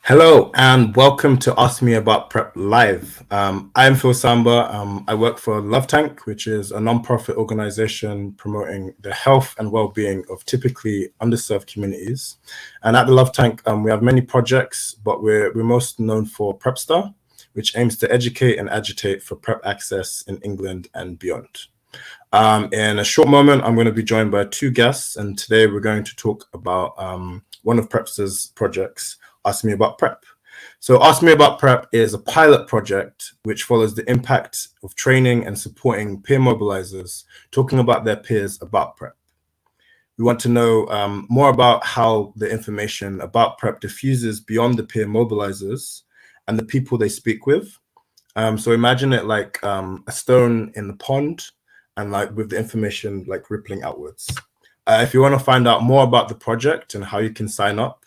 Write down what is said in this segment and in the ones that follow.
Hello and welcome to Ask Me About PrEP Live. I'm Phil Samba. I work for Love Tank, which is a non-profit organization promoting the health and well-being of typically underserved communities. And at the Love Tank, we have many projects, but we're most known for PrEPstar, which aims to educate and agitate for PrEP access in England and beyond. In a short moment, I'm going to be joined by two guests, and today we're going to talk about one of PrEPstar's projects, Ask Me About PrEP. So Ask Me About PrEP is a pilot project which follows the impact of training and supporting peer mobilizers talking about their peers about PrEP. We want to know more about how the information about PrEP diffuses beyond the peer mobilizers and the people they speak with. So imagine it like a stone in the pond and like with the information like rippling outwards. If you want to find out more about the project and how you can sign up,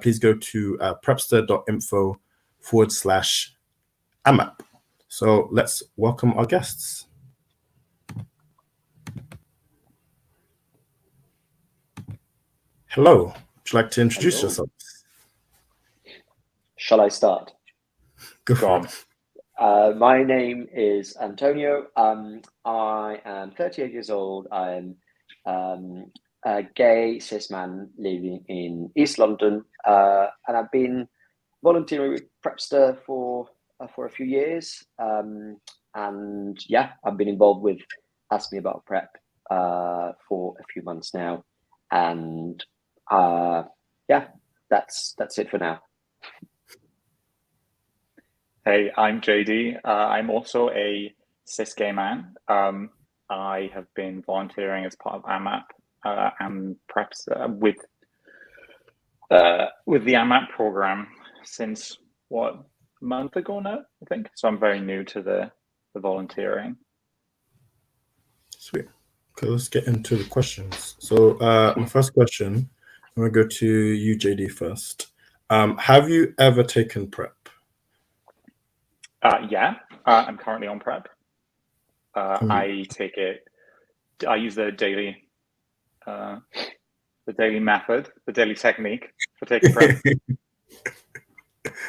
please go to prepster.info/AMAP. So let's welcome our guests. Hello, would you like to introduce yourself? Shall I start? Go on. My name is Antonio. I am 38 years old. I'm a gay cis man living in East London, and I've been volunteering with PrEPstar for a few years. And yeah, I've been involved with Ask Me About PrEP for a few months now, and yeah, that's it for now. Hey, I'm JD. I'm also a cis gay man. I have been volunteering as part of AMAP and perhaps with the AMAP program since a month ago now, I think. So I'm very new to the volunteering. Sweet. Okay, let's get into the questions. So my first question, I'm gonna go to you, JD, first. Have you ever taken PrEP? Yeah, I'm currently on PrEP. I take it. I use the daily method, the daily technique for taking PrEP.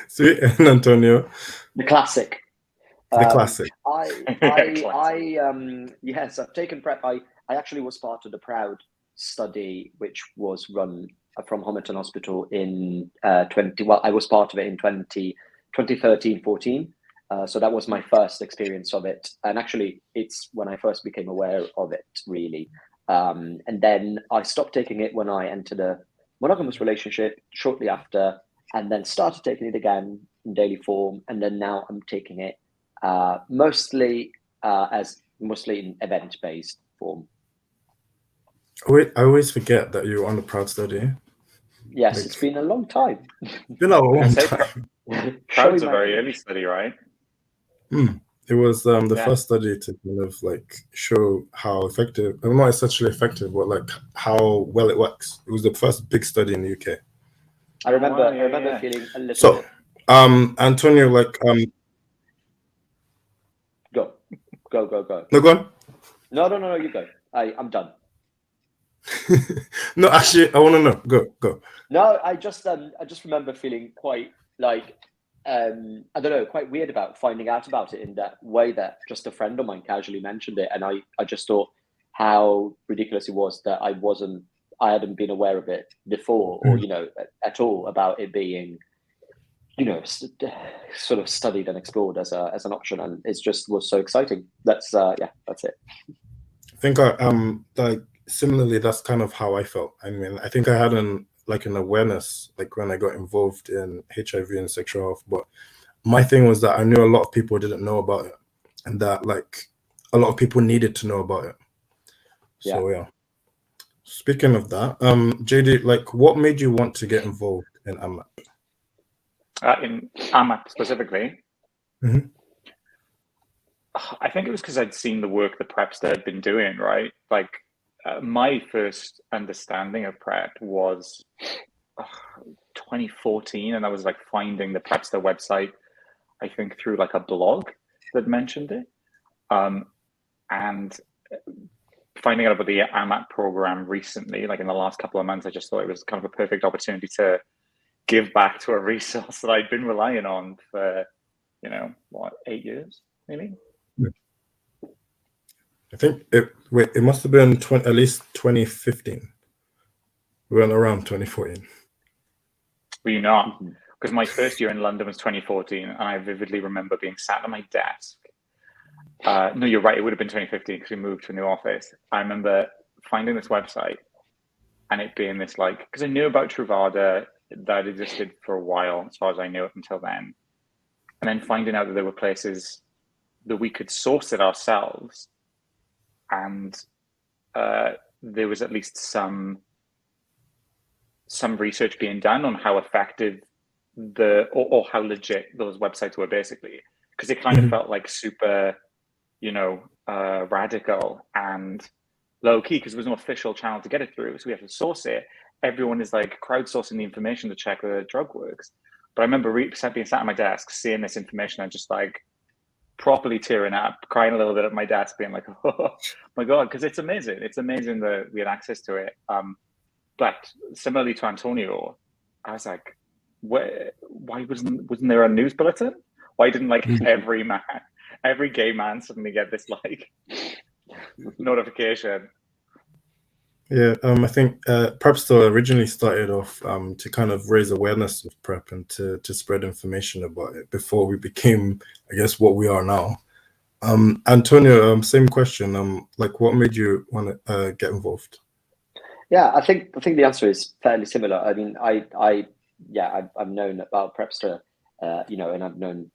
Sweet. And Antonio? The classic. The classic. Yes, I've taken PrEP. I actually was part of the PROUD study, which was run from Homerton Hospital in I was part of it in 2013-14. So that was my first experience of it. And actually, it's when I first became aware of it, really. And then I stopped taking it when I entered a monogamous relationship shortly after, and then started taking it again in daily form. And then now I'm taking it mostly in event-based form. I always forget that you're on the PROUD study. Yes, like, it's been a long time. Been a long time. PROUD's a very early study, right? It was the first study to kind of like show how effective, not essentially effective, but like how well it works. It was the first big study in the UK. I remember feeling a little so, bit. Antonio, like Go. No, go on. No, you go. I'm done. No, actually, I want to know. Go. No, I just remember feeling quite like I don't know, quite weird about finding out about it in that way that just a friend of mine casually mentioned it, and I just thought how ridiculous it was that I hadn't been aware of it before, or at all about it being sort of studied and explored as an option, and it just was so exciting. That's it. I think like similarly, that's kind of how I felt. I mean, I think I had an awareness like when I got involved in HIV and sexual health, but my thing was that I knew a lot of people didn't know about it, and that like a lot of people needed to know about it. So yeah. Speaking of that, JD, like what made you want to get involved in AMAP? In AMAP specifically? Mm-hmm. I think it was because I'd seen the work that PrEPstar had been doing, right? Like my first understanding of PrEP was 2014, and I was like finding the PrEPstar website, I think through like a blog that mentioned it, and finding out about the AMAP program recently, like in the last couple of months, I just thought it was kind of a perfect opportunity to give back to a resource that I'd been relying on for, 8 years, maybe. I think it must have been at least 2015. We went around 2014. Were you not? Because my first year in London was 2014, and I vividly remember being sat at my desk. No, you're right. It would have been 2015 because we moved to a new office. I remember finding this website and it being this because I knew about Truvada, that existed for a while, as far as I knew it until then. And then finding out that there were places that we could source it ourselves. And there was at least some research being done on how effective or how legit those websites were, basically, because it kind of felt like super, radical and low key, because there was no official channel to get it through. So we have to source it. Everyone is crowdsourcing the information to check whether the drug works. But I remember being sat at my desk, seeing this information, and just properly tearing up, crying a little bit at my desk, being like, oh my God, because it's amazing. It's amazing that we had access to it. But similarly to Antonio, I was like, why wasn't there a news bulletin? Why didn't every gay man suddenly get this notification? Yeah, I think PrEP Store originally started off to kind of raise awareness of PrEP and to spread information about it before we became, I guess, what we are now. Antonio, same question. What made you want to get involved? Yeah, I think the answer is fairly similar. I mean, I've known about PrEPster, and I've known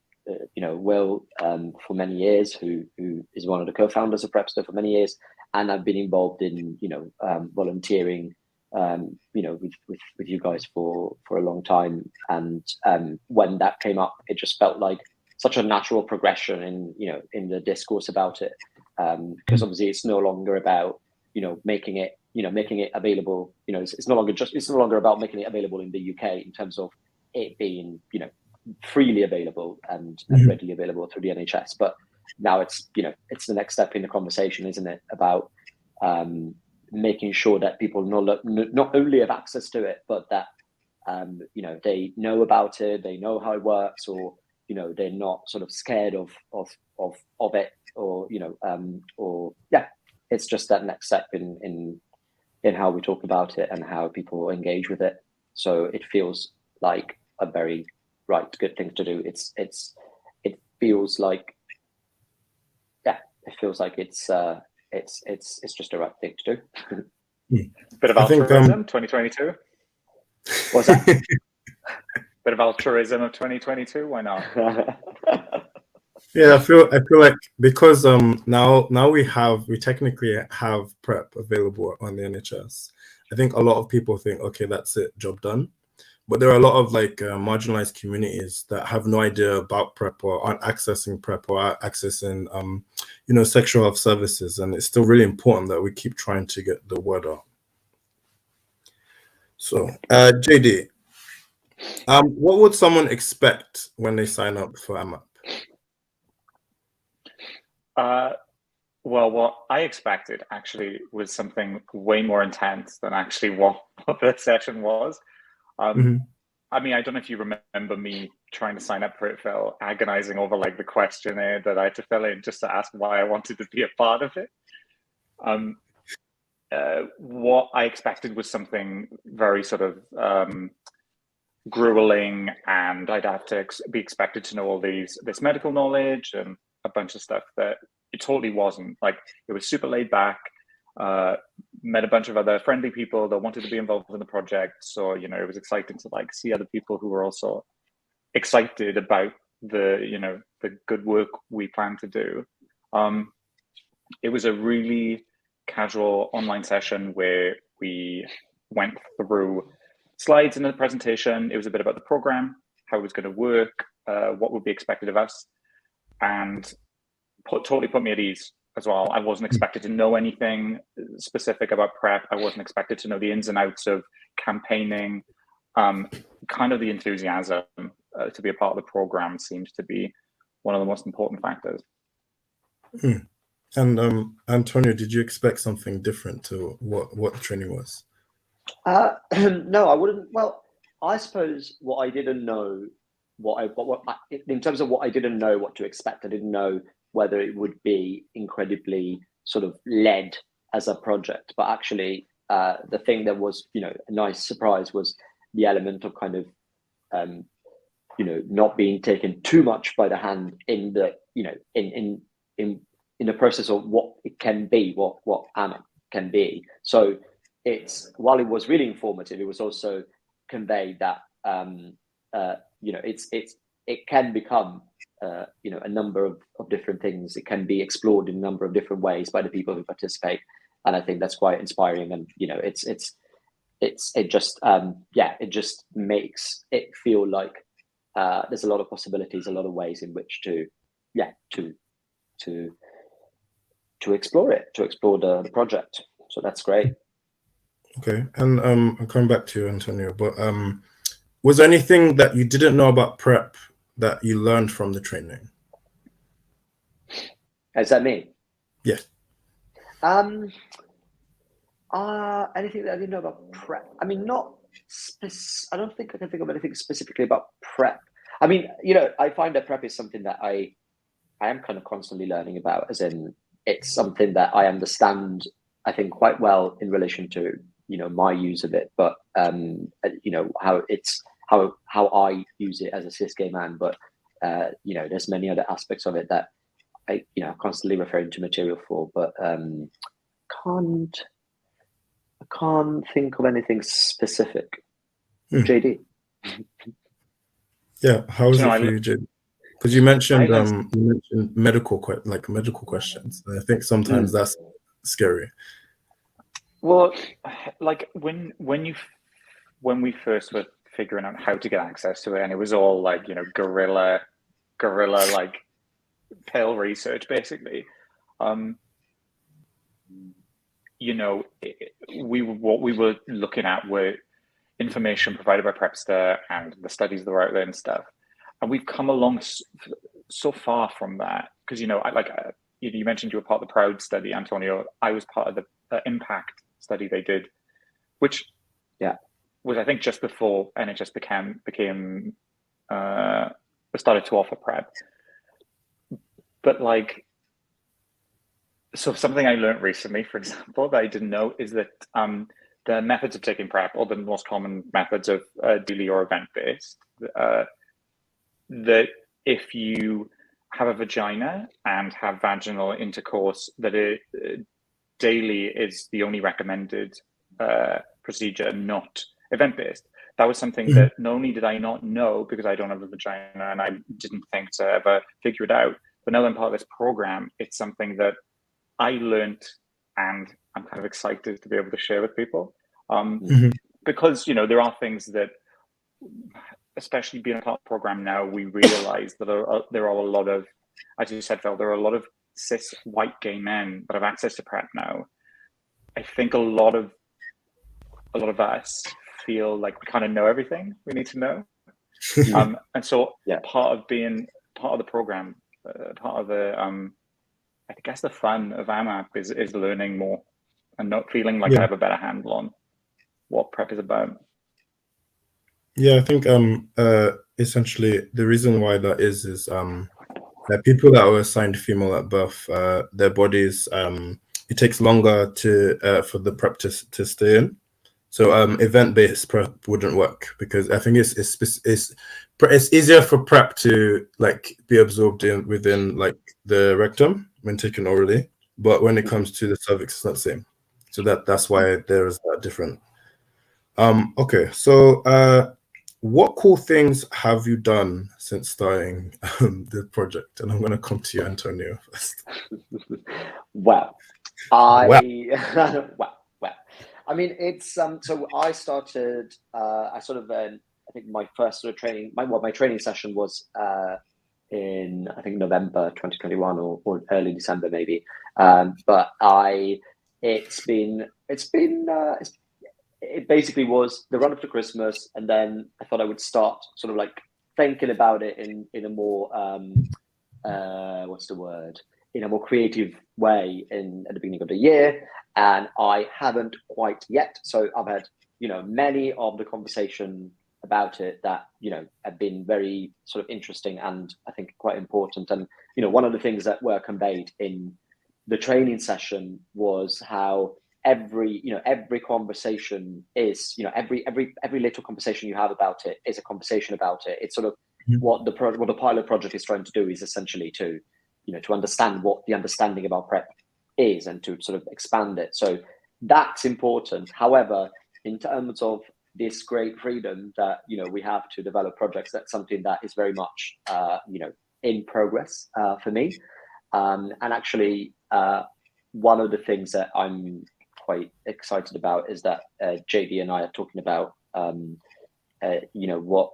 Will for many years, who is one of the co-founders of PrEPster for many years, and I've been involved in volunteering with you guys for a long time. And when that came up, it just felt like such a natural progression in the discourse about it, because obviously it's no longer about making it available. It's no longer about making it available in the UK in terms of it being freely available and readily available through the NHS. But now it's the next step in the conversation, isn't it, about making sure that people not only have access to it, but that they know about it, they know how it works, or they're not sort of scared of it, or it's just that next step in how we talk about it and how people engage with it. So it feels like a very good thing to do. It feels like it's just the right thing to do. Bit of altruism, 2022. What's that? Bit of altruism of 2022. Why not? Yeah, I feel like because now we technically have PrEP available on the NHS. I think a lot of people think, okay, that's it, job done. But there are a lot of marginalized communities that have no idea about PrEP or aren't accessing PrEP or aren't accessing sexual health services, and it's still really important that we keep trying to get the word out. So, JD, what would someone expect when they sign up for AMAP? Well, what I expected actually was something way more intense than actually what the session was. I mean, I don't know if you remember me trying to sign up for it, Phil, agonizing over the questionnaire that I had to fill in just to ask why I wanted to be a part of it. What I expected was something very sort of grueling, and I'd have to be expected to know all this medical knowledge and a bunch of stuff that it totally wasn't. It was super laid back. Met a bunch of other friendly people that wanted to be involved in the project, so it was exciting to see other people who were also excited about the good work we plan to do. It was a really casual online session where we went through slides in the presentation. It was a bit about the program, how it was going to work, what would be expected of us, and totally put me at ease as well. I wasn't expected to know anything specific about PrEP. I wasn't expected to know the ins and outs of campaigning. Kind of the enthusiasm to be a part of the program seems to be one of the most important factors. And Antonio, did you expect something different to what the training was? No, I wouldn't. Well, I suppose what I didn't know, in terms of what I didn't know what to expect, I didn't know whether it would be incredibly sort of led as a project. But actually, the thing that was, a nice surprise was the element of kind of, not being taken too much by the hand in the, in the process of what it can be, what AMAP can be. So while it was really informative, it was also conveyed that it can become a number of different things. It can be explored in a number of different ways by the people who participate, and I think that's quite inspiring. And it just makes it feel like there's a lot of possibilities, a lot of ways in which to explore it, to explore the project. So that's great. Okay, and I'm coming back to you, Antonio, but was there anything that you didn't know about PrEP that you learned from the training? Is that me? Yeah. Anything that I didn't know about PrEP? I mean, I don't think I can think of anything specifically about PrEP. I mean, I find that PrEP is something that I am kind of constantly learning about, as in it's something that I understand, I think, quite well in relation to, my use of it, but, how I use it as a cis gay man. But, there's many other aspects of it that I, constantly referring to material for, but I can't think of anything specific. JD. Yeah, how is it for you, JD? Because you mentioned medical questions. I think sometimes that's scary. Well, like when we first were figuring out how to get access to it, and it was all like, guerrilla like pill research, basically. What we were looking at were information provided by PrEPster and the studies that were out there and stuff. And we've come along so far from that, because, you mentioned you were part of the PROUD study, Antonio. I was part of the IMPACT study they did, which was, I think, just before NHS started to offer PrEP. But so something I learned recently, for example, that I didn't know, is that the methods of taking PrEP, or the most common methods of daily or event-based, that if you have a vagina and have vaginal intercourse, that daily is the only recommended procedure, not event-based. That was something that not only did I not know, because I don't have a vagina and I didn't think to ever figure it out, but now that I'm part of this program, it's something that I learned, and I'm kind of excited to be able to share with people. Because, there are things that, especially being a part of the program now, we realize that there are a lot of, as you said, Phil, there are a lot of cis white gay men that have access to PrEP now. I think a lot of us feel like we kind of know everything we need to know. And so part of being part of the program, part of the, I guess the fun of AMAP is learning more and not feeling like I have a better handle on what PrEP is about. Yeah, I think essentially the reason why that is that people that were assigned female at birth, their bodies, it takes longer for the PrEP to stay in. So event-based PrEP wouldn't work, because I think it's easier for PrEP to be absorbed within the rectum when taken orally, but when it comes to the cervix, it's not the same. So that's why there is that different. Okay, so what cool things have you done since starting the project? And I'm going to come to you, Antonio, first. Well, I mean, it's so I started. I think my first sort of training. My training session was in, I think, November 2021 or early December maybe. But it basically was the run up to Christmas, and then I thought I would start sort of thinking about it in a more in a more creative way at the beginning of the year, and I haven't quite yet. So I've had many of the conversation about it that, you know, have been very sort of interesting and I think quite important. And, you know, one of the things that were conveyed in the training session was how every conversation is, you know, every little conversation you have about it is a conversation about it. It's sort of what the pilot project is trying to do is essentially to, you know, to understand what the understanding about PrEP is and to sort of expand it. So that's important. However, in terms of this great freedom that, you know, we have to develop projects, that's something that is very much, you know, in progress for me. And actually, one of the things that I'm quite excited about is that JD and I are talking about, you know, what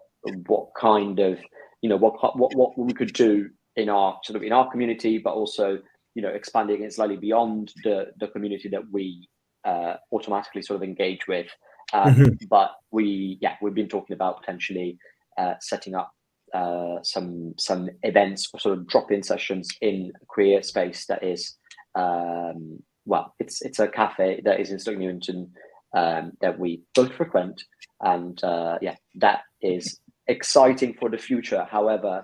kind of, you know, what we could do in our community, but also, you know, expanding it slightly beyond the community that we automatically sort of engage with. But we've been talking about potentially setting up some events or sort of drop-in sessions in a queer space that is, well, it's a cafe that is in Stoke Newington that we both frequent, and that is exciting for the future. However,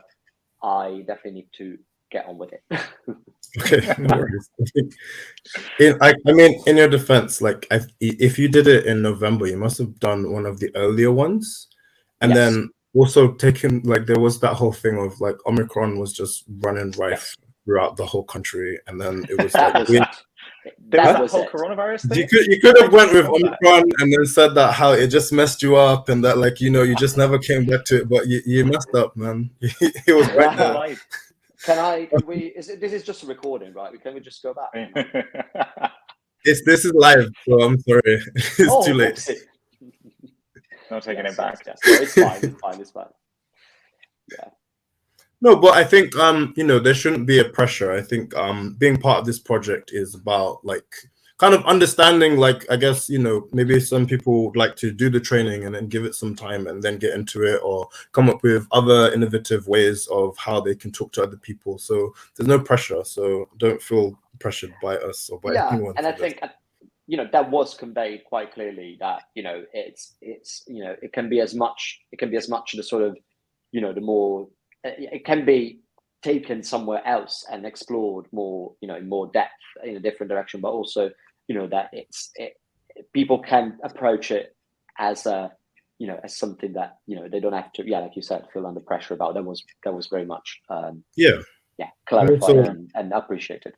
I definitely need to get on with it. Okay, no worries. I mean, in your defense, like, if you did it in November, you must have done one of the earlier ones, and Yes. then also taken, like, there was that whole thing of like Omicron was just running rife throughout the whole country, and then it was That like was That was whole it. coronavirus thing. you could have went with saw that. Omicron and then said that how it just messed you up and that, like, you know, you just never came back to it, but you messed up, man. It was right there. Live. This is just a recording, right? Can we just go back? This is live, so I'm sorry. It's too late. Not taking it back. Yes. No, it's fine. It's fine. Yeah. No, but I think you know, there shouldn't be a pressure. I think being part of this project is about, like, kind of understanding, like, I guess, you know, maybe some people would like to do the training and then give it some time and then get into it, or come up with other innovative ways of how they can talk to other people. So there's no pressure. So don't feel pressured by us or by anyone. And I think, you know, that was conveyed quite clearly that, you know, it's you know, it can be as much the sort of, you know, the more it can be taken somewhere else and explored more, you know, in more depth in a different direction, but also, you know, that people can approach it as a, you know, as something that, you know, they don't have to, like you said, feel under pressure about. That was very much clarified and appreciated.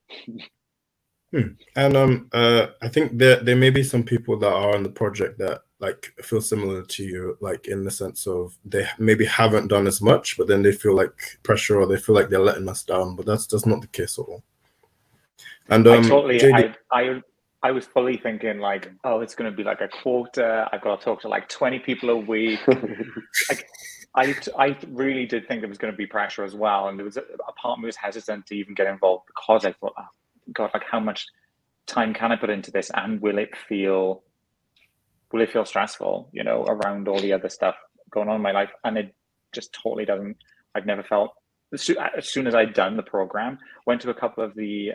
And I think there may be some people that are on the project that, like, feel similar to you, like, in the sense of they maybe haven't done as much, but then they feel like pressure, or they feel like they're letting us down. But that's not the case at all. And JD, I was fully thinking, like, oh, it's going to be like a quarter. I've got to talk to like 20 people a week. Like, I really did think there was going to be pressure as well, and there was a part of me was hesitant to even get involved because I thought, oh, God, like, how much time can I put into this, and will it feel stressful, you know, around all the other stuff going on in my life? And it just totally doesn't. I've never felt, as soon as I'd done the program, went to a couple of the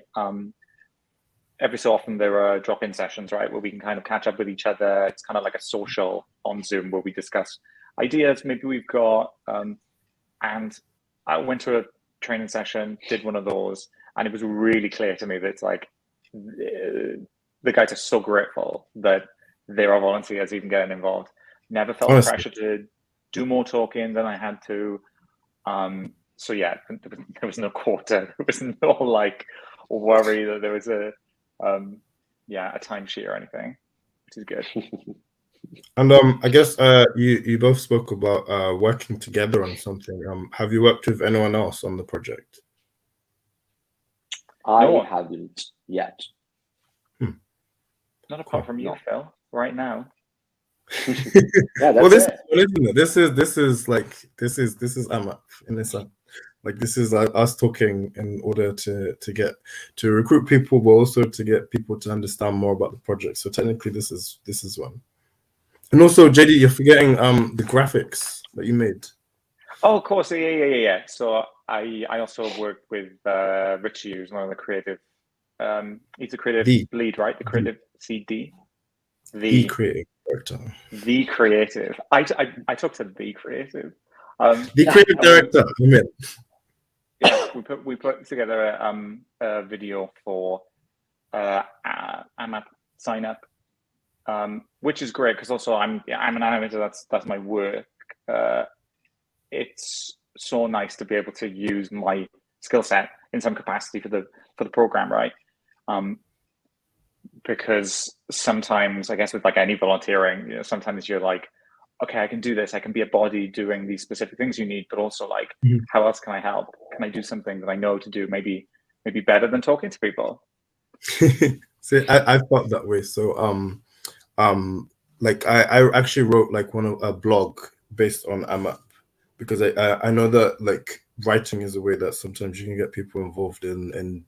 every so often there are drop-in sessions, right, where we can kind of catch up with each other. It's kind of like a social on Zoom where we discuss ideas maybe we've got, and I went to a training session, did one of those, and it was really clear to me that it's like the guys are so grateful that there are volunteers even getting involved. Never felt the pressure to do more talking than I had to. So yeah, there was no quarter. There was no like worry that there was a timesheet or anything, which is good. And I guess you both spoke about working together on something. Have you worked with anyone else on the project? I haven't yet. Not apart from you, Phil, right now. Well, this is Imap in this sense. Like, this is us talking in order to recruit people, but also to get people to understand more about the project. So technically, this is one. And also, JD, you're forgetting the graphics that you made. Oh, of course, yeah. So I also worked with Richie, who's one of the creative. He's a creative lead, right? The creative CD. The creative. Director. The creative. I took to the creative. The creative director. I mean. Yeah, we put together a video for AMAP sign up, which is great because also I'm an animator. That's my work. It's so nice to be able to use my skill set in some capacity for the program, right? Because sometimes, I guess, with like any volunteering, you know, sometimes you're like, okay, I can do this. I can be a body doing these specific things you need, but also like, how else can I help? Can I do something that I know to do maybe better than talking to people? See, I felt that way. So like I actually wrote like a blog based on AMAP because I know that like writing is a way that sometimes you can get people involved in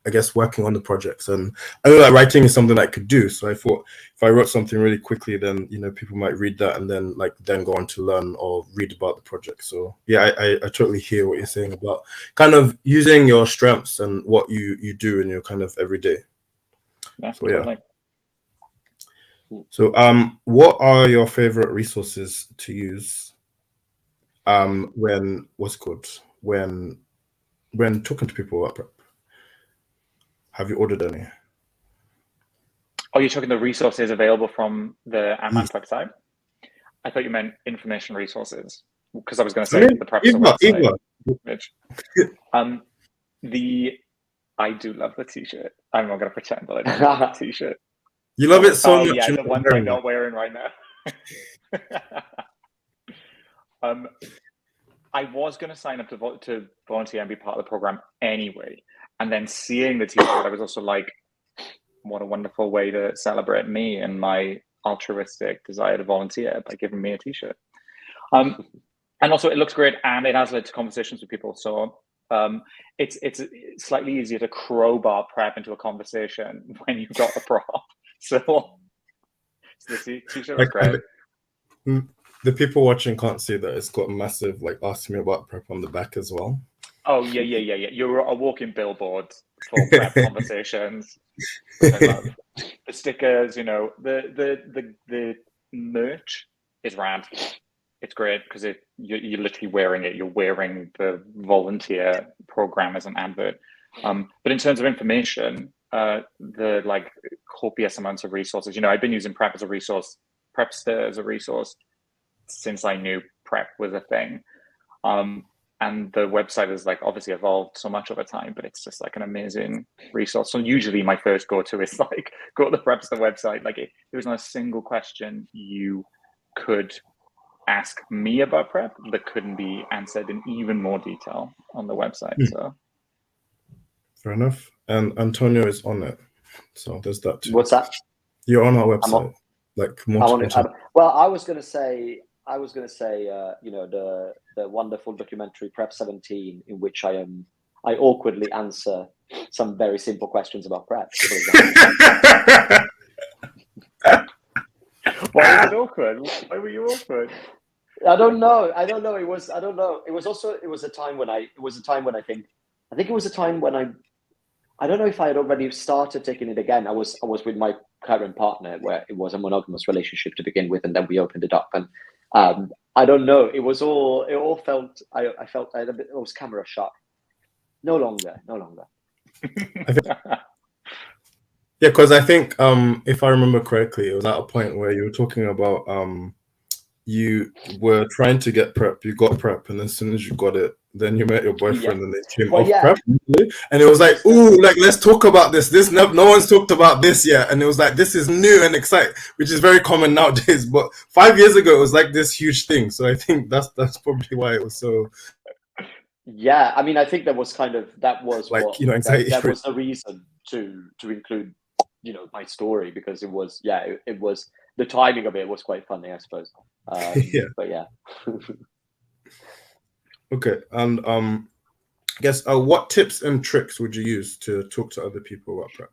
I guess working on the projects, and I know that writing is something I could do. So I thought if I wrote something really quickly, then you know people might read that and then go on to learn or read about the project. So yeah, I totally hear what you're saying about kind of using your strengths and what you do in your kind of everyday. Yeah, so yeah. Totally. So what are your favorite resources to use when talking to people about PrEP? Have you ordered any? Oh, you're talking the resources available from the AMAP Yes. website? I thought you meant information resources, because I was going to say the PrEP's website. Which, I do love the t-shirt. I'm not going to pretend that I don't love the t-shirt. You love it so much. Yeah, the ones I'm not wearing right now. I was going to sign up to volunteer and be part of the program anyway. And then seeing the t-shirt, I was also like, what a wonderful way to celebrate me and my altruistic desire to volunteer by giving me a t-shirt. And also it looks great and it has led to conversations with people. So it's slightly easier to crowbar PrEP into a conversation when you've got the prop. So the t-shirt was great. The people watching can't see that it's got a massive like Ask Me About PrEP on the back as well. Oh yeah. You're a walking billboard for PrEP conversations. I love the stickers. You know, the merch is rad. It's great because you're literally wearing it. You're wearing the volunteer program as an advert. But in terms of information, the like copious amounts of resources. You know, I've been using PrEP as a resource, PrEPster as a resource since I knew PrEP was a thing. And the website has like obviously evolved so much over time, but it's just like an amazing resource. So usually my first go-to is like go to the PrEPster website. Like there was not a single question you could ask me about PrEP that couldn't be answered in even more detail on the website. So fair enough. And Antonio is on it, so there's that too. What's that? You're on our website. Well, I was going to say, you know, the wonderful documentary PrEP 17, in which I awkwardly answer some very simple questions about PrEP. For example. Why was it awkward? Why were you awkward? I don't know. It was a time when I don't know if I had already started taking it again. I was with my current partner, where it was a monogamous relationship to begin with, and then we opened it up. And I don't know. It all felt. I felt I had a bit. It was camera shy. No longer. Yeah, because I think if I remember correctly, it was at a point where you were talking about you were trying to get PrEP, you got PrEP, and as soon as you got it, then you met your boyfriend and they came off PrEP, and it was like, ooh, like let's talk about this. No one's talked about this yet, and it was like this is new and exciting, which is very common nowadays. But 5 years ago, it was like this huge thing. So I think that's probably why it was so. Yeah, I mean, I think that was anxiety. That was the reason to include, you know, my story, because it was the timing of it was quite funny, I suppose. Yeah. But yeah. Okay, and I guess what tips and tricks would you use to talk to other people about PrEP?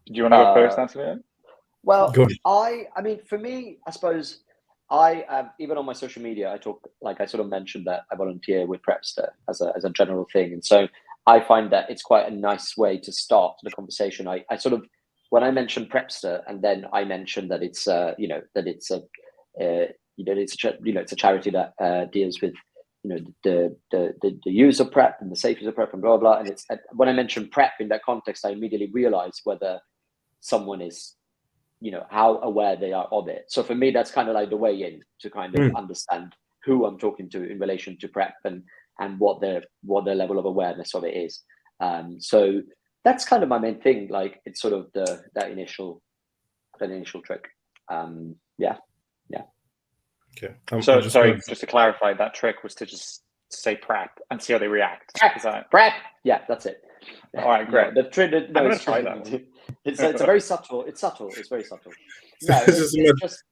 Do you want to go first, Anthony? Well, I mean, for me, I suppose even on my social media, I talk, like I sort of mentioned that I volunteer with PrEPster as a general thing, and so I find that it's quite a nice way to start the conversation. I sort of when I mentioned Prepster, and then I mentioned that it's it's a charity that deals with the use of PrEP and the safe use of PrEP and blah blah. And it's when I mentioned PrEP in that context, I immediately realized whether someone is how aware they are of it. So for me, that's kind of like the way in to kind of understand who I'm talking to in relation to PrEP and what their level of awareness of it is. So that's kind of my main thing. Like it's sort of that initial trick. Yeah. Okay. So sorry, just to clarify, that trick was to just say PrEP and see how they react. Is that PrEP? Yeah, that's it. All right, great. No, I'm going to try that. It's a very subtle. It's subtle. It's very subtle. No, it's just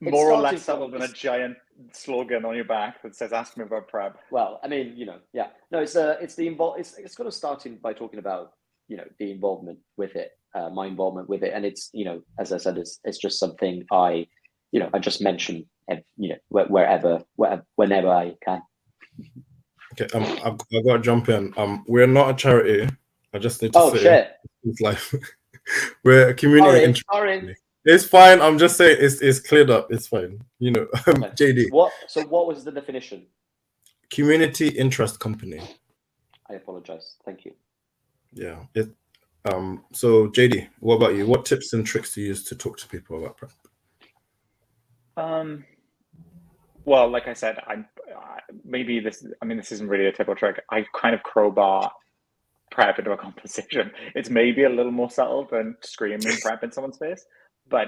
more or less subtle than a giant slogan on your back that says "Ask me about PrEP." Well, I mean, yeah. No, it's got to start by talking about the involvement with it, my involvement with it, and it's as I said, it's just something I just mention whenever I can. Okay, I've got to jump in. We're not a charity. I just need to say shit. It's life. We're a community. Sorry. It's fine. I'm just saying it's cleared up. It's fine. Okay. JD. So what was the definition? Community interest company. I apologize. Thank you. Yeah. So JD, what about you? What tips and tricks do you use to talk to people about PrEP? Well, like I said, this isn't really a tip or trick. I kind of crowbar PrEP into a conversation. It's maybe a little more subtle than screaming PrEP in someone's face, but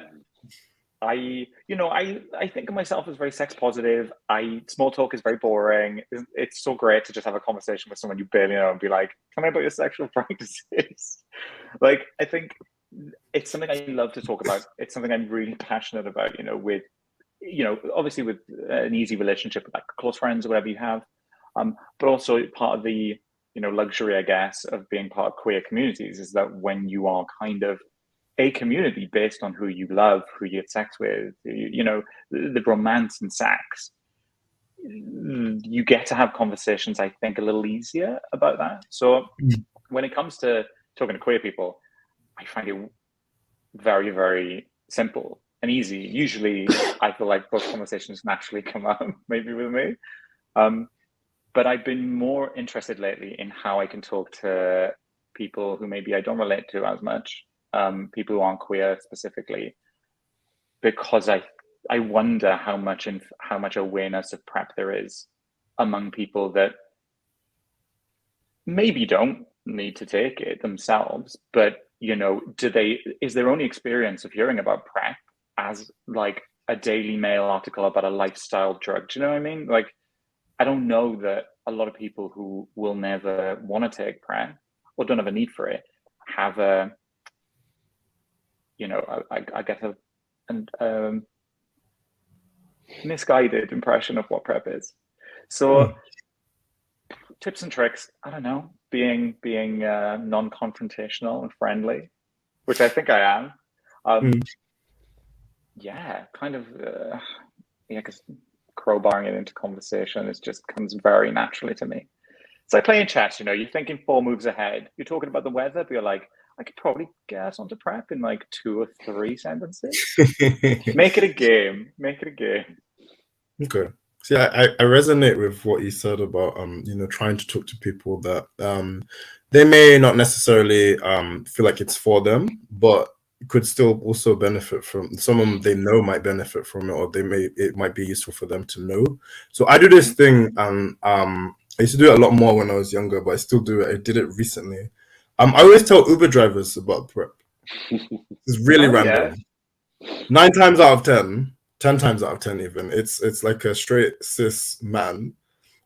I think of myself as very sex positive. Small talk is very boring. It's so great to just have a conversation with someone you barely know and be like, tell me about your sexual practices. Like, I think it's something I love to talk about. It's something I'm really passionate about, with obviously with an easy relationship with like close friends or whatever you have, but also part of the luxury, I guess, of being part of queer communities is that when you are kind of a community based on who you love, who you have sex with, the romance and sex, you get to have conversations, I think, a little easier about that. So when it comes to talking to queer people, I find it very, very simple and easy. Usually I feel like those conversations naturally come up, maybe with me. But I've been more interested lately in how I can talk to people who maybe I don't relate to as much, people who aren't queer specifically, because I wonder how much awareness of PrEP there is among people that maybe don't need to take it themselves, but is their only experience of hearing about PrEP as like a Daily Mail article about a lifestyle drug? Do you know what I mean? Like, I don't know that a lot of people who will never want to take PrEP or don't have a need for it have a, I guess a misguided impression of what PrEP is. So tips and tricks, I don't know, being non-confrontational and friendly, which I think I am. Yeah, kind of, because crowbarring it into conversation, it just comes very naturally to me. It's like playing chess, you're thinking 4 moves ahead. You're talking about the weather, but you're like, I could probably get us onto PrEP in like 2 or 3 sentences. Make it a game. Okay. See, I resonate with what you said about trying to talk to people that they may not necessarily feel like it's for them, but could still also benefit from. Someone they know might benefit from it, or it might be useful for them to know. So I do this thing, I used to do it a lot more when I was younger, but I still do it. I did it recently. I always tell Uber drivers about PrEP. It's really random. Yeah. 9 times out of 10, 10 times out of 10 even, it's like a straight cis man,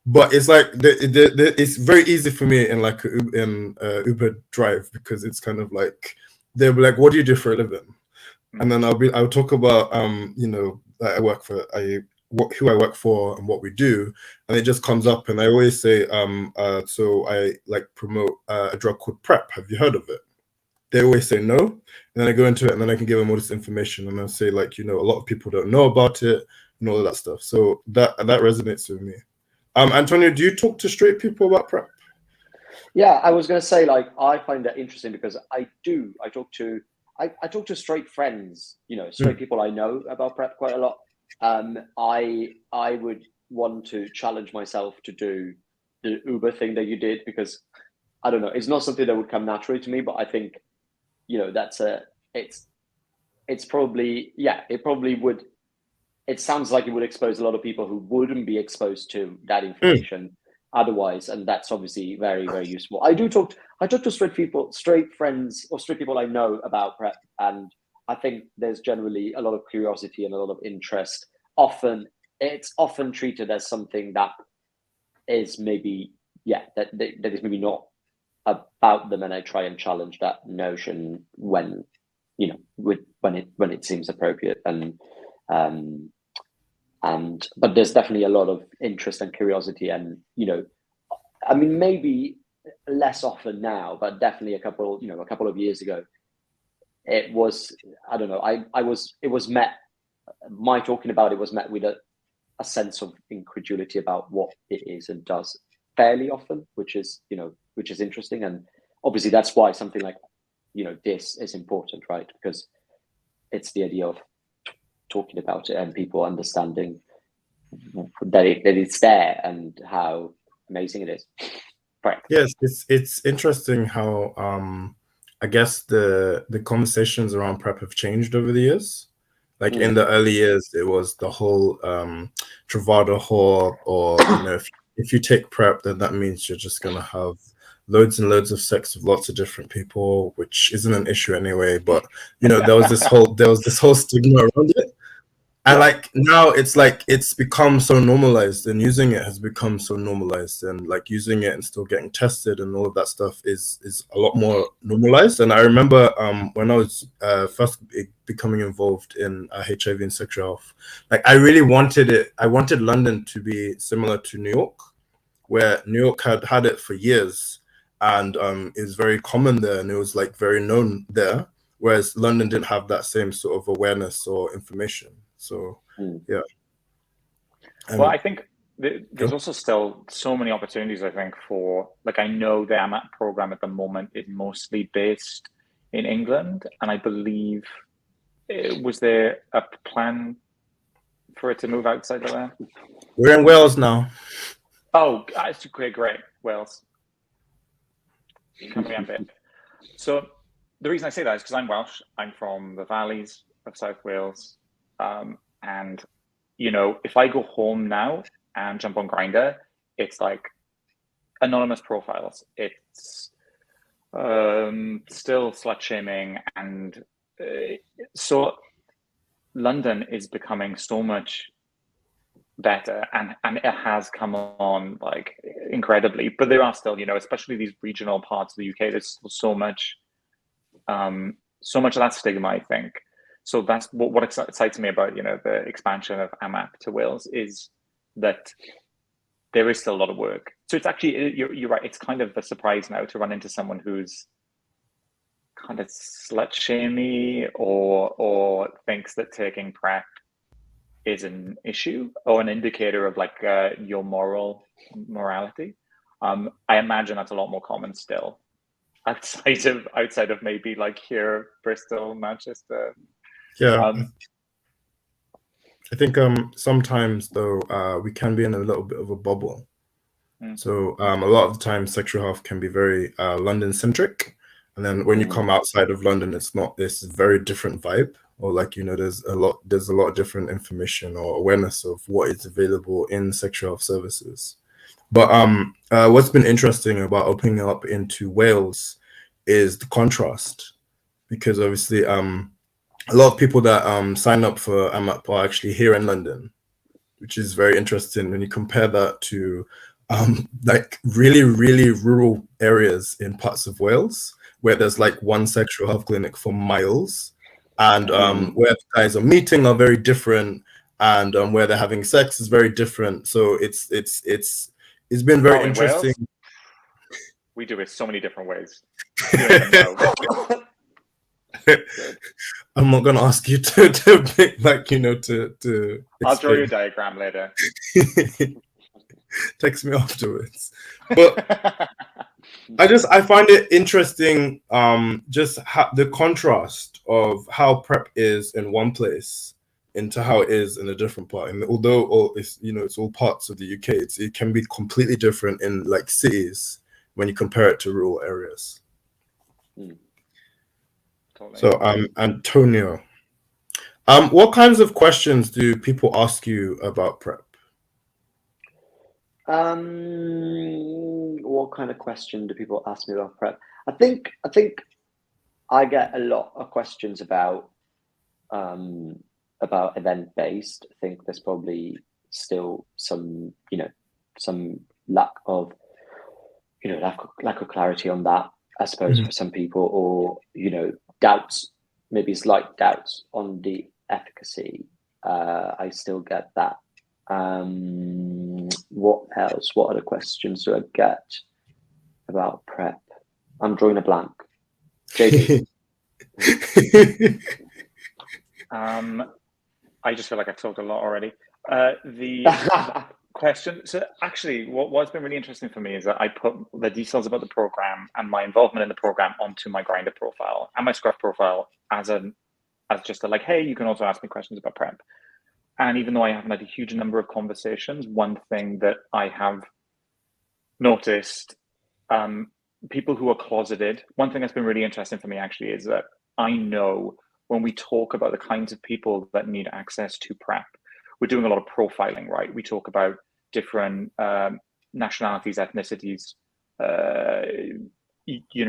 but it's like it's very easy for me in like Uber drive, because it's kind of like they'll be like, what do you do for a living? And then I'll talk about who I work for and what we do, and it just comes up, and I always say so I like promote a drug called PrEP. Have you heard of it? They always say no, and then I go into it, and then I can give them all this information, and I'll say like, a lot of people don't know about it and all of that stuff. So that resonates with me. Antonio, do you talk to straight people about PrEP? Yeah, I was going to say, like, I find that interesting because I talk to I talk to straight friends, straight people I know about PrEP quite a lot. I would want to challenge myself to do the Uber thing that you did, because I don't know, it's not something that would come naturally to me, but I think, it's probably, it probably would. It sounds like it would expose a lot of people who wouldn't be exposed to that information otherwise, and that's obviously very, very useful. I talk to straight friends, or straight people I know about PrEP, and I think there's generally a lot of curiosity and a lot of interest. It's often treated as something that is maybe that is maybe not about them, and I try and challenge that notion when when it seems appropriate, but there's definitely a lot of interest and curiosity, and I mean, maybe less often now, but definitely a couple of years ago, it was, I don't know, my talking about it was met with a sense of incredulity about what it is and does fairly often, which is interesting. And obviously that's why something like, this is important, right? Because it's the idea of talking about it and people understanding that it's there and how amazing it is. Right. Yes, it's interesting how I guess the conversations around PrEP have changed over the years. Like in the early years, it was the whole Truvada whore, or if you take PrEP, then that means you're just gonna have loads and loads of sex with lots of different people, which isn't an issue anyway. But there was this whole stigma around it. And like now it's become so normalized, and using it has become so normalized, and like using it and still getting tested and all of that stuff is a lot more normalized. And I remember when I was first becoming involved in HIV and sexual health, like I really wanted it. I wanted London to be similar to New York, where New York had it for years and is very common there, and it was like very known there, whereas London didn't have that same sort of awareness or information. So, yeah. Well, I think there's also still so many opportunities, I think, for, like, I know the AMAP program at the moment is mostly based in England, and I believe, was there a plan for it to move outside of there? We're in Wales now. Oh, that's great, Wales. Coming up it. So the reason I say that is because I'm Welsh. I'm from the valleys of South Wales. And if I go home now and jump on Grindr, it's like anonymous profiles. It's still slut shaming, and so London is becoming so much better, and it has come on like incredibly. But there are still, especially these regional parts of the UK, there's so much of that stigma, I think. So that's what excites me about, the expansion of AMAP to Wales, is that there is still a lot of work. So it's actually, you're right, it's kind of a surprise now to run into someone who's kind of slut-shamey or thinks that taking PrEP is an issue or an indicator of like your morality. I imagine that's a lot more common still outside of maybe like here, Bristol, Manchester. Yeah. I think sometimes though we can be in a little bit of a bubble. So a lot of the time sexual health can be very London centric, and then when you come outside of London, it's not this very different vibe, or like there's a lot of different information or awareness of what is available in sexual health services. But what's been interesting about opening up into Wales is the contrast, because obviously a lot of people that sign up for AMAP are actually here in London, which is very interesting when you compare that to like really, really rural areas in parts of Wales, where there's like one sexual health clinic for miles, and where the guys are meeting are very different, and where they're having sex is very different. So it's been very interesting. Wales, we do it so many different ways. You don't even know. I'm not gonna ask you to pick, like to. I'll draw you a diagram later. Text me afterwards. But I find it interesting, just how the contrast of how PrEP is in one place into how it is in a different part. And although it's all parts of the UK, it can be completely different in like cities when you compare it to rural areas. Totally. So, Antonio, what kinds of questions do people ask you about PrEP? What kind of question do people ask me about PrEP? I think I get a lot of questions about event-based. I think there's probably still some lack of clarity on that, I suppose, for some people, or doubts, maybe slight doubts on the efficacy. I still get that. What else? What other questions do I get about PrEP? I'm drawing a blank. JD. I just feel like I've talked a lot already. The question. So actually, what's been really interesting for me is that I put the details about the program and my involvement in the program onto my Grindr profile and my Scruff profile as just like, hey, you can also ask me questions about PrEP. And even though I haven't had a huge number of conversations, one thing that I have noticed, people who are closeted, one thing that's been really interesting for me actually is that I know when we talk about the kinds of people that need access to PrEP, we're doing a lot of profiling, right? We talk about different nationalities, ethnicities,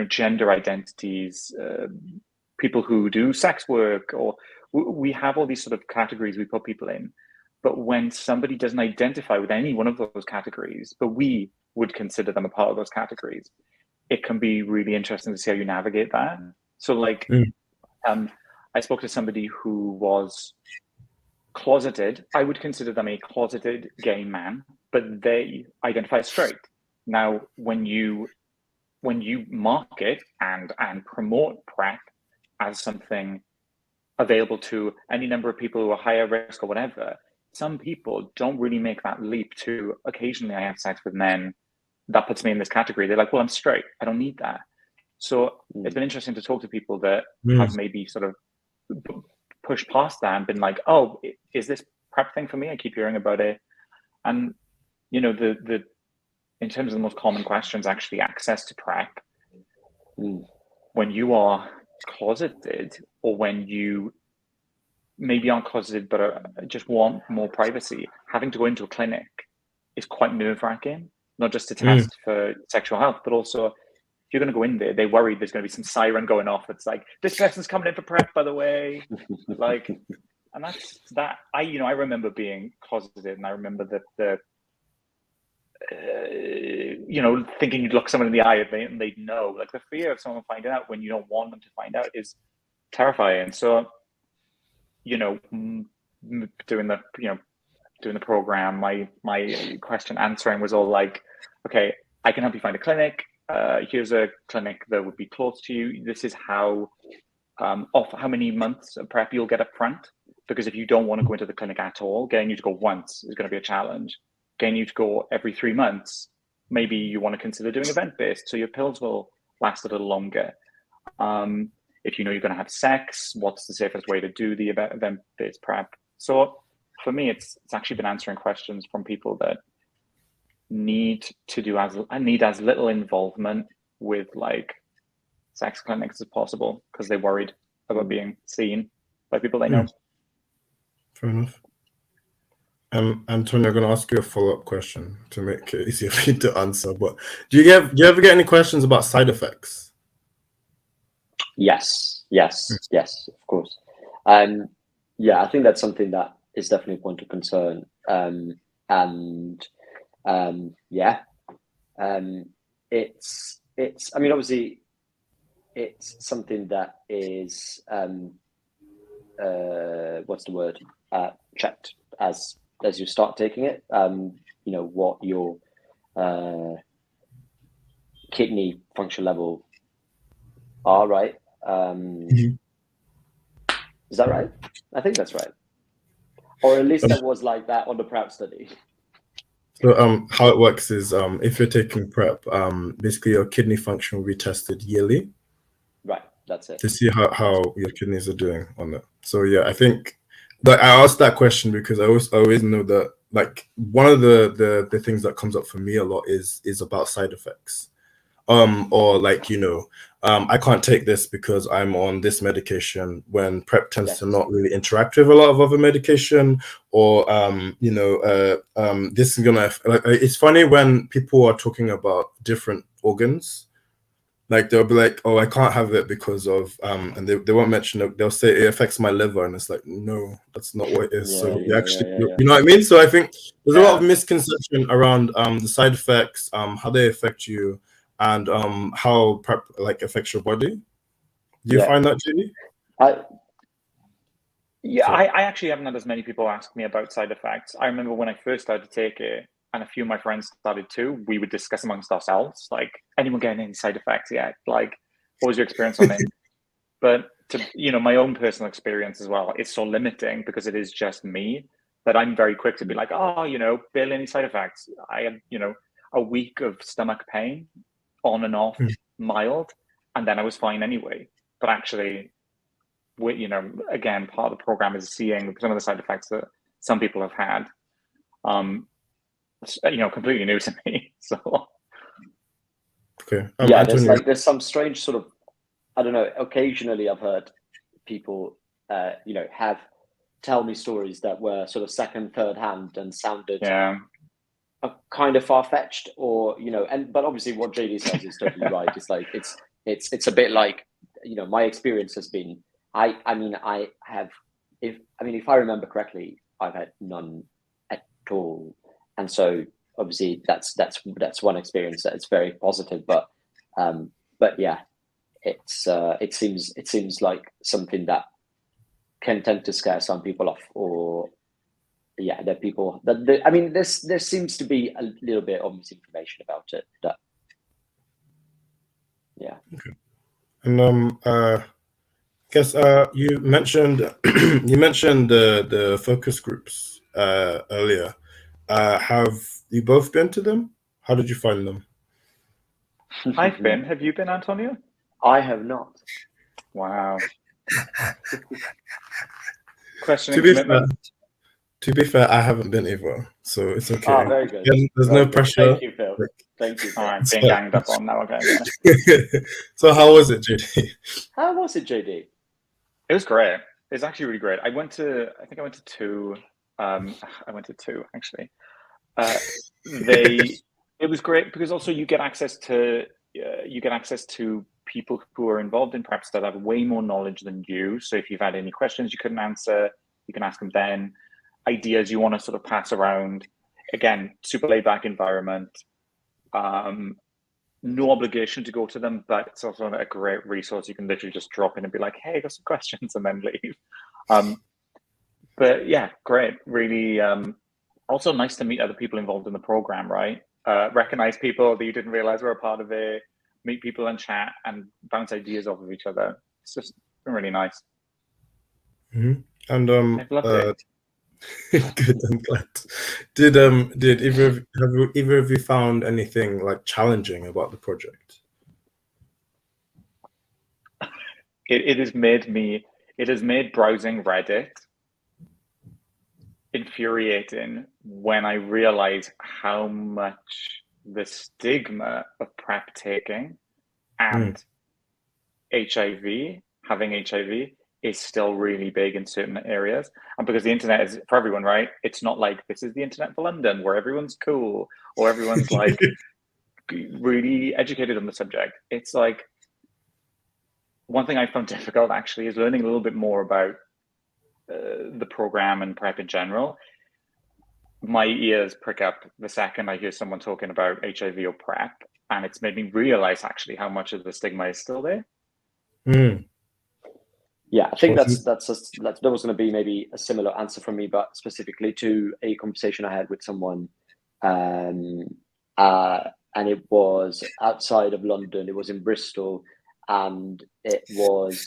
gender identities, people who do sex work, or we have all these sort of categories we put people in. But when somebody doesn't identify with any one of those categories, but we would consider them a part of those categories, it can be really interesting to see how you navigate that. So like, I spoke to somebody who was closeted. I would consider them a closeted gay man, but they identify as straight. Now, when you market and promote PrEP as something available to any number of people who are higher risk or whatever, some people don't really make that leap to occasionally I have sex with men. That puts me in this category. They're like, well, I'm straight. I don't need that. So it's been interesting to talk to people that have maybe sort of pushed past that and been like, oh, is this PrEP thing for me? I keep hearing about it. And, the in terms of the most common questions, actually access to PrEP, when you are closeted or when you maybe aren't closeted but just want more privacy, having to go into a clinic is quite nerve-wracking, not just to test for sexual health, but also if you're going to go in there, they're worried there's going to be some siren going off. It's like, this person's coming in for PrEP, by the way. Like, and that's that. I remember being closeted, and I remember that thinking you'd look someone in the eye and they'd know. Like, the fear of someone finding out when you don't want them to find out is terrifying. So, doing the program, my question answering was all like, okay, I can help you find a clinic. Here's a clinic that would be close to you. This is how many months of PrEP you'll get up front. Because if you don't want to go into the clinic at all, getting you to go once is going to be a challenge. Getting you to go every 3 months, maybe you want to consider doing event-based, so your pills will last a little longer. If you know you're going to have sex, what's the safest way to do the event-based PrEP? So for me, it's actually been answering questions from people that need as little involvement with like sex clinics as possible because they're worried about being seen by people they know. Fair enough. Antonio, I'm going to ask you a follow-up question to make it easier for you to answer. But do you ever get any questions about side effects? Yes, of course. I think that's something that is definitely a point of concern. It's. I mean, obviously, it's something that is what's the word? Checked as you start taking it. What your kidney function level are, right? Is that right? I think that's right. Or at least that was like that on the PrEP study. So how it works is if you're taking PrEP, basically your kidney function will be tested yearly Right, that's it. to see how your kidneys are doing on it. So yeah, I think that I asked that question because I always know that like one of the things that comes up for me a lot is about side effects. Or like, I can't take this because I'm on this medication, when PrEP tends Yes. to not really interact with a lot of other medication, or this is gonna like, it's funny when people are talking about different organs, like they'll be like, oh, I can't have it because of and they won't mention it. They'll say it affects my liver, and it's like, no, that's not what it is. So you actually, you know what I mean? So I think there's a lot of misconception around the side effects, how they affect you, and how PrEP like affects your body. Do you find that, JD? I actually haven't had as many people ask me about side effects. I remember when I first started to take it, and a few of my friends started too, we would discuss amongst ourselves, like, anyone getting any side effects yet? Like, what was your experience on it? But to, my own personal experience as well, it's so limiting because it is just me that I'm very quick to be like, oh, Bill, any side effects? I had, a week of stomach pain on and off, mild, and then I was fine anyway. But actually, again, part of the program is seeing some of the side effects that some people have had. Completely new to me. So okay, yeah, there's some strange sort of, I don't know. Occasionally, I've heard people, have tell me stories that were sort of second, third hand and sounded kind of far fetched, or but obviously what JD says is totally right. It's like it's a bit like my experience has been. If I remember correctly, I've had none at all, and so obviously that's one experience that's very positive. But yeah, it seems like something that can tend to scare some people off, or yeah, there are people that there seems to be a little bit of misinformation about it. That yeah. Okay. And guess you mentioned the focus groups earlier. Have you both been to them? How did you find them? I've been. Have you been, Antonio? I have not. Wow. Questioning commitment. To be fair, I haven't been either, so it's okay. Oh, very good. There's very no good. pressure. Thank you, Phil. Thank you. Phil. I'm being ganged up on now. Okay. So how was it, JD? How was it, JD? It was great. It's actually really great. I think I went to two. I went to two actually. It was great because also you get access to people who are involved in PrEP that have way more knowledge than you. So if you've had any questions you couldn't answer, you can ask them then. Ideas you want to sort of pass around. Again, super laid back environment. No obligation to go to them, but it's also a great resource. You can literally just drop in and be like, hey, I got some questions, and then leave. But yeah, great. Really also nice to meet other people involved in the program, right? Recognize people that you didn't realize were a part of it, meet people and chat and bounce ideas off of each other. It's just been really nice. Mm-hmm. And I've loved it. Good, I'm glad. Did either of you found anything like challenging about the project? It has made browsing Reddit infuriating when I realize how much the stigma of PrEP taking and having HIV is still really big in certain areas. And because the internet is for everyone, right? It's not like this is the internet for London where everyone's cool or everyone's like really educated on the subject. It's like one thing I found difficult actually is learning a little bit more about the program and PrEP in general. My ears prick up the second I hear someone talking about HIV or PrEP, and it's made me realize actually how much of the stigma is still there. Yeah, I think that was going to be maybe a similar answer from me, but specifically to a conversation I had with someone, and it was outside of London. It was in Bristol, and it was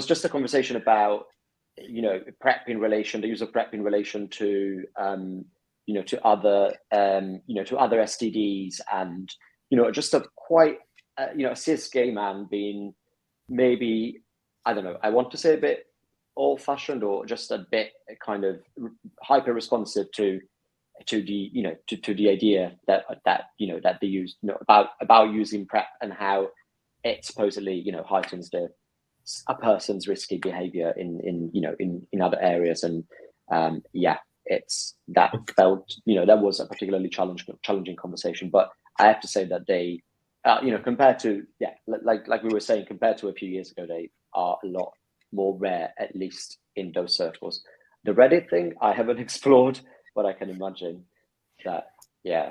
just a conversation about PrEP in relation, the use of PrEP in relation to to other STDs, and just a quite a cis gay man being maybe, I don't know, I want to say a bit old-fashioned, or just a bit kind of hyper responsive to the to the idea that they use about using PrEP, and how it supposedly heightens a person's risky behavior in other areas. And it's that felt that was a particularly challenging conversation. But I have to say that they compared to like we were saying, compared to a few years ago, they are a lot more rare, at least in those circles. The Reddit thing I haven't explored, but I can imagine that. Yeah.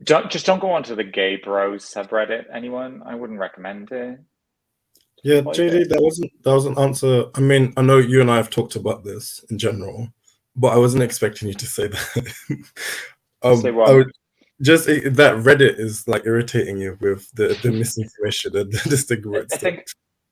Don't go onto the gay bros subreddit, anyone. I wouldn't recommend it. Yeah, JD, that was an answer. I mean, I know you and I have talked about this in general, but I wasn't expecting you to say that. Say what? Just that Reddit is like irritating you with the misinformation and the stigma. I think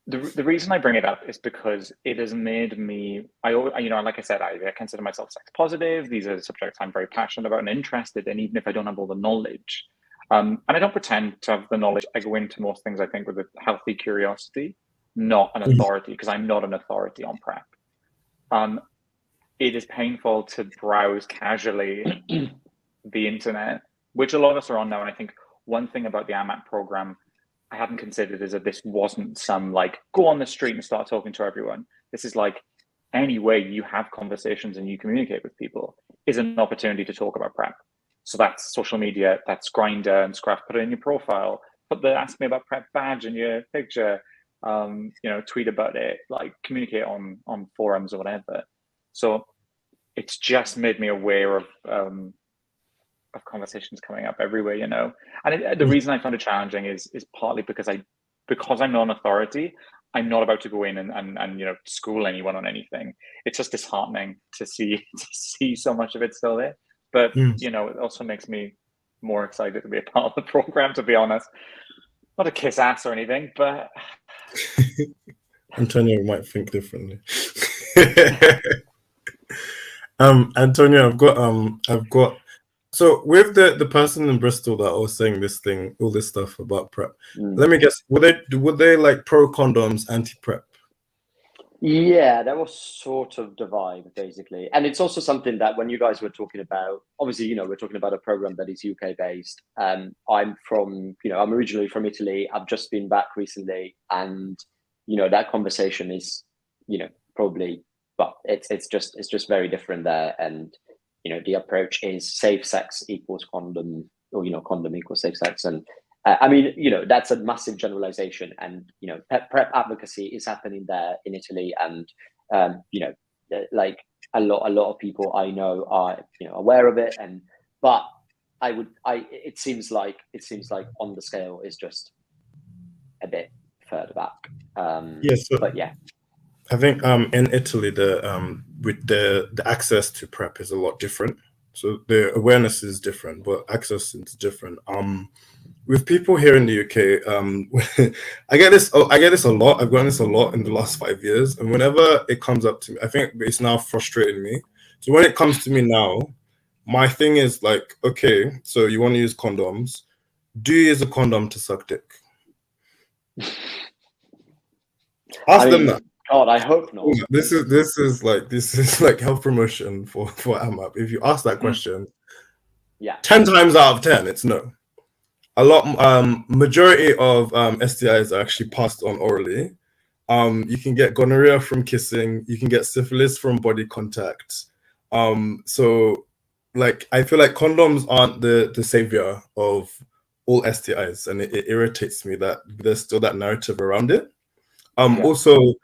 the reason I bring it up is because it has made me. Like I said, I consider myself sex positive. These are subjects I'm very passionate about and interested in, even if I don't have all the knowledge. And I don't pretend to have the knowledge. I go into most things, I think, with a healthy curiosity, not an authority, because I'm not an authority on PrEP. It is painful to browse casually the internet, which a lot of us are on now. And I think one thing about the AMAP program I hadn't considered is that this wasn't some like go on the street and start talking to everyone. This is like any way you have conversations and you communicate with people is an opportunity to talk about PrEP. So that's social media, that's Grindr and Scruff, put it in your profile, put the Ask Me About PrEP badge in your picture, tweet about it, like communicate on forums or whatever. So it's just made me aware of conversations coming up everywhere, And the reason I found it challenging is partly because I'm not an authority. I'm not about to go in and school anyone on anything. It's just disheartening to see so much of it still there. But it also makes me more excited to be a part of the program, to be honest. Not a kiss ass or anything, but Antonio might think differently. Antonio, I've got so with the person in Bristol that was saying all this stuff about PrEP. Let me guess, would they like pro condoms, anti PrEP? Yeah, that was sort of the vibe, basically. And it's also something that when you guys were talking about, obviously, we're talking about a program that is UK based. I'm originally from Italy. I've just been back recently, and that conversation is, probably, well, it's just very different there. And the approach is safe sex equals condom, or condom equals safe sex. And that's a massive generalization, and PrEP advocacy is happening there in Italy, and like a lot of people I know are aware of it, but it seems like on the scale is just a bit further back. But yeah. I think in Italy with the access to PrEP is a lot different. So the awareness is different, but access is different. With people here in the UK, I get this a lot. I've gotten this a lot in the last 5 years, and whenever it comes up to me, I think it's now frustrating me. So when it comes to me now, my thing is like, okay, so you want to use condoms? Do you use a condom to suck dick? Ask them that. God, I hope not. This is like health promotion for AMAP. If you ask that question, 10 times out of 10, it's no. A lot, majority of STIs are actually passed on orally. You can get gonorrhea from kissing. You can get syphilis from body contact. So, like, I feel like condoms aren't the savior of all STIs, and it irritates me that there's still that narrative around it. Also,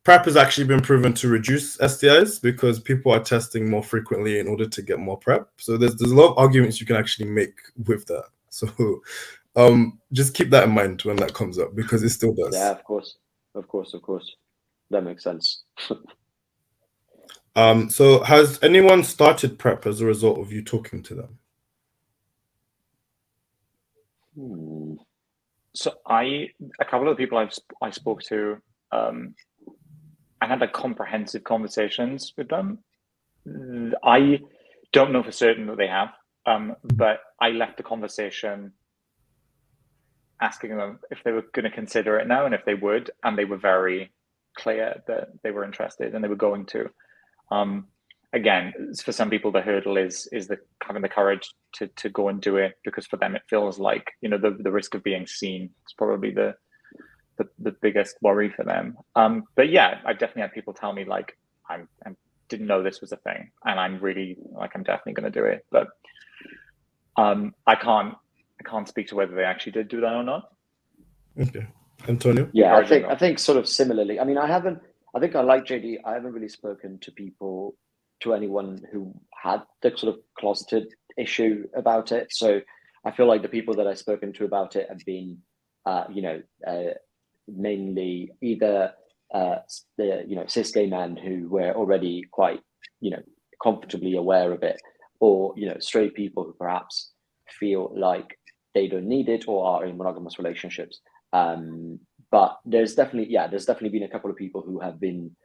PrEP has actually been proven to reduce STIs because people are testing more frequently in order to get more PrEP. So there's a lot of arguments you can actually make with that. So just keep that in mind when that comes up, because it still does. Yeah, of course. That makes sense. So has anyone started PrEP as a result of you talking to them? So a couple of people I spoke to, I had like comprehensive conversations with them. I don't know for certain that they have, but I left the conversation asking them if they were going to consider it now and if they would, and they were very clear that they were interested and they were going to. Again, for some people, the hurdle is having the courage to go and do it, because for them it feels like, you know, the risk of being seen is probably the biggest worry for them. But yeah, I've definitely had people tell me like, I didn't know this was a thing, and I'm really like, I'm definitely going to do it, but I can't speak to whether they actually did do that or not. Okay, Antonio. Yeah, I think sort of similarly. I mean, I think I like JD. I haven't really spoken to anyone who had the sort of closeted issue about it. So I feel like the people that I've spoken to about it have been, mainly either the cis gay men who were already quite, comfortably aware of it, or straight people who perhaps feel like they don't need it or are in monogamous relationships. But there's definitely been a couple of people who have been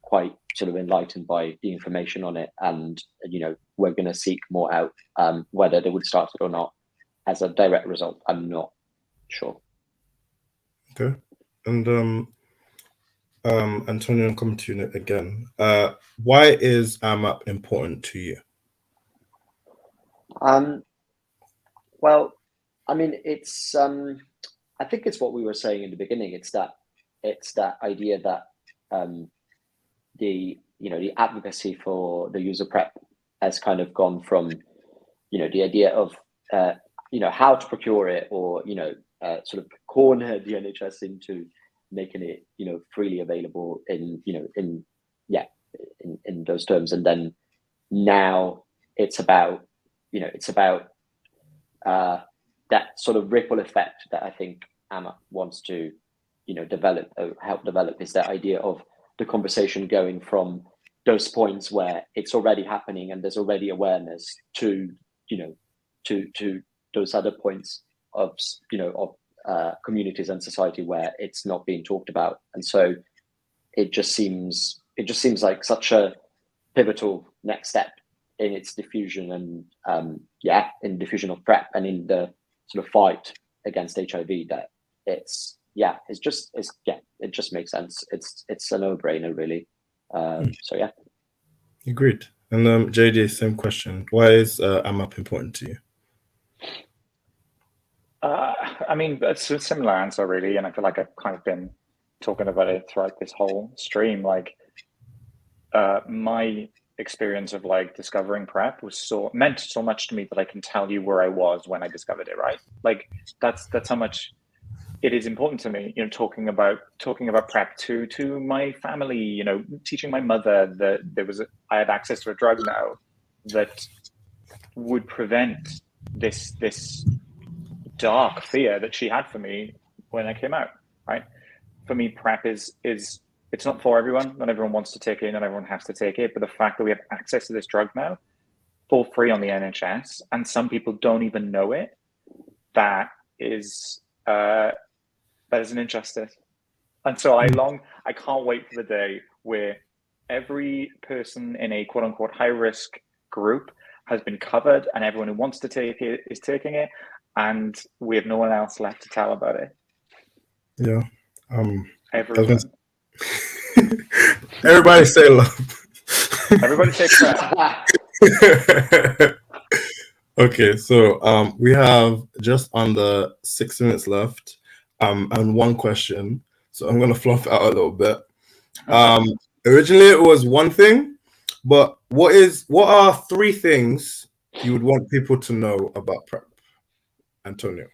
quite sort of enlightened by the information on it, and we're going to seek more out. Whether they would start it or not as a direct result, I'm not sure. Okay, and Antonio, I'm coming to you again. Why is AMAP important to you? Well, I mean, it's I think it's what we were saying in the beginning. It's that idea that the advocacy for the use of PrEP has kind of gone from the idea of how to procure it, or sort of corner the NHS into making it freely available in those terms, and then now it's about that sort of ripple effect that I think AMAP wants to develop, or help develop, is that idea of the conversation going from those points where it's already happening and there's already awareness to those other points of communities and society where it's not being talked about. And so it just seems like such a pivotal next step in its diffusion, and in diffusion of PrEP and in the sort of fight against HIV, that it just makes sense. It's a no-brainer, really. So yeah. Agreed. And JD, same question. Why is AMAP important to you? I mean, it's a similar answer, really, and I feel like I've kind of been talking about it throughout this whole stream. Like, my experience of like discovering PrEP meant so much to me that I can tell you where I was when I discovered it. Right? Like, that's how much it is important to me. Talking about PrEP to my family. Teaching my mother that I had access to a drug now that would prevent this dark fear that she had for me when I came out. Right? For me, PrEP is it's not for everyone. Not everyone wants to take it, not everyone has to take it. But the fact that we have access to this drug now for free on the NHS, and some people don't even know it, that is an injustice. And so I can't wait for the day where every person in a quote unquote high risk group has been covered, and everyone who wants to take it is taking it, and we have no one else left to tell about it. Yeah. Everyone. Everybody say love. Everybody take PrEP. Okay, so we have just under 6 minutes left, and one question. So I'm gonna fluff it out a little bit. Originally it was one thing, but what are 3 things you would want people to know about PrEP, Antonio?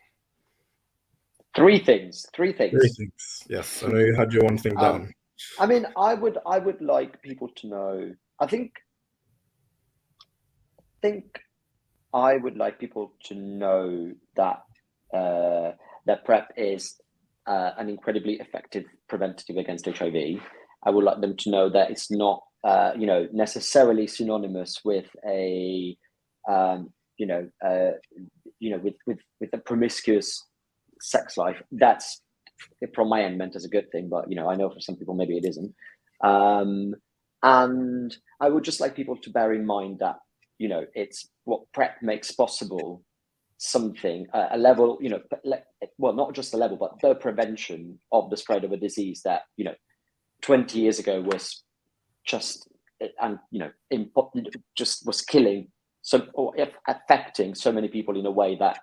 3 things. 3 things. Yes, I know you had your one thing down. I mean, I would like people to know. I think I would like people to know that that PrEP is an incredibly effective preventative against HIV. I would like them to know that it's not necessarily synonymous with a with a promiscuous sex life. That's from my end meant as a good thing, but I know for some people maybe it isn't. And I would just like people to bear in mind that it's what PrEP makes possible, something, a level, well, not just the level, but the prevention of the spread of a disease that, 20 years ago was just, and, just was killing or affecting so many people in a way that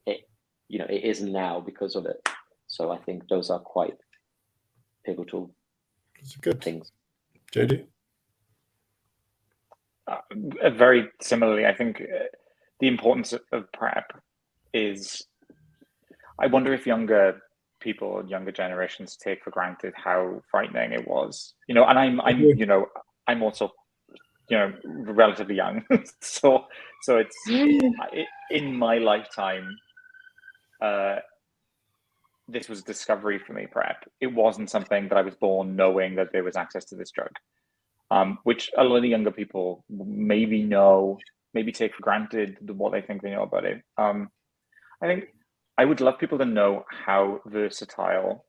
it isn't now because of it. So I think those are quite pivotal things. JD? Very similarly, I think the importance of PrEP is, I wonder if younger people, younger generations take for granted how frightening it was, and I'm also, relatively young, so it's in my lifetime, this was a discovery for me, PrEP. It wasn't something that I was born knowing that there was access to this drug, which a lot of the younger people maybe take for granted what they think they know about it. I think I would love people to know how versatile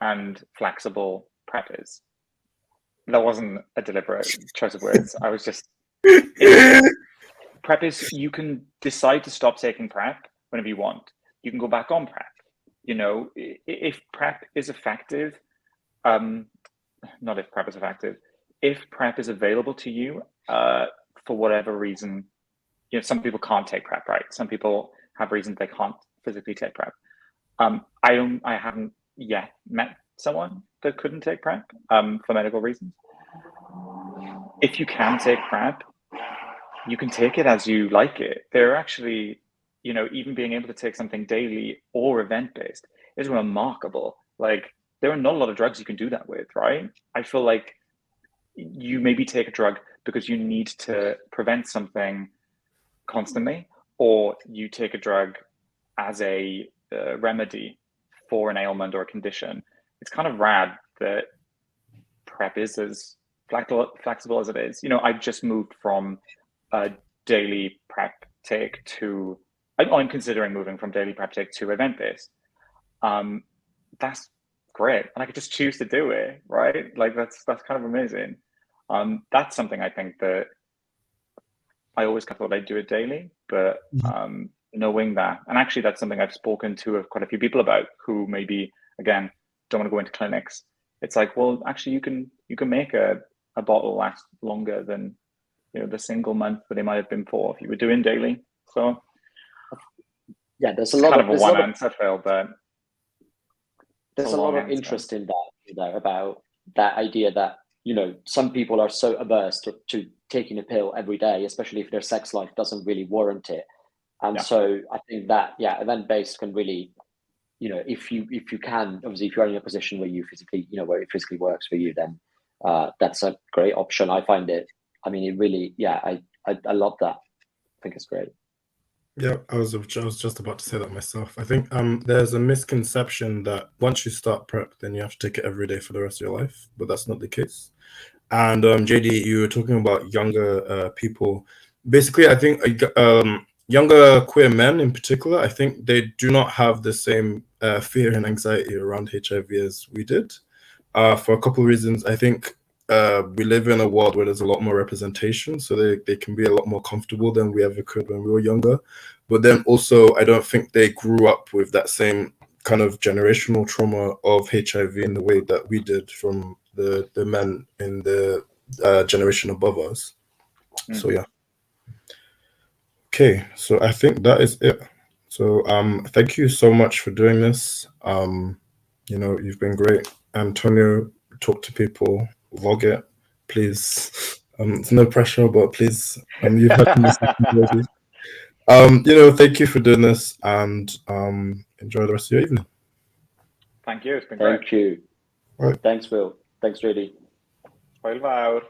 and flexible PrEP is. That wasn't a deliberate choice of words. I was just, PrEP is, you can decide to stop taking PrEP whenever you want. You can go back on PrEP. If PrEP is effective, not if PrEP is effective, if PrEP is available to you, for whatever reason, some people can't take PrEP, right? Some people have reasons they can't physically take PrEP. I haven't yet met someone that couldn't take PrEP for medical reasons. If you can take PrEP, you can take it as you like it. There are actually, even being able to take something daily or event-based is remarkable. Like, there are not a lot of drugs you can do that with, right? I feel like you maybe take a drug because you need to prevent something constantly, or you take a drug as a remedy for an ailment or a condition. It's kind of rad that PrEP is as flexible as it is. I've just moved from a daily PrEP take to, I'm considering moving from daily PrEP take to event-based. That's great. And I could just choose to do it, right? Like, that's kind of amazing. That's something I think that I always thought I'd do it daily, but knowing that, and actually that's something I've spoken to quite a few people about who maybe, again, don't want to go into clinics. It's like, well, actually you can make a bottle last longer than, the single month that it might have been for if you were doing daily. So yeah, there's a lot of one answer, Phil, but there's a lot of interest in that, about that idea that, some people are so averse to taking a pill every day, especially if their sex life doesn't really warrant it. And so I think that, event-based can really, if you can, obviously, if you're in a position where you physically, where it physically works for you, then that's a great option. I find it, it really, I love that. I think it's great. Yeah, I was just about to say that myself. I think there's a misconception that once you start PrEP, then you have to take it every day for the rest of your life, but that's not the case. And JD, you were talking about younger people. Basically, I think younger queer men in particular, I think they do not have the same fear and anxiety around HIV as we did, for a couple of reasons. I think we live in a world where there's a lot more representation, so they can be a lot more comfortable than we ever could when we were younger. But then also, I don't think they grew up with that same kind of generational trauma of HIV in the way that we did from the men in the generation above us. So yeah. Okay, so I think that is it. So thank you so much for doing this. You've been great. Antonio, talk to people, vlog it, please. It's no pressure, but please, you've had this thank you for doing this, and enjoy the rest of your evening. Thank you. It's been great. Thank you. Right. Thanks, Phil. Thanks, JD. Spoil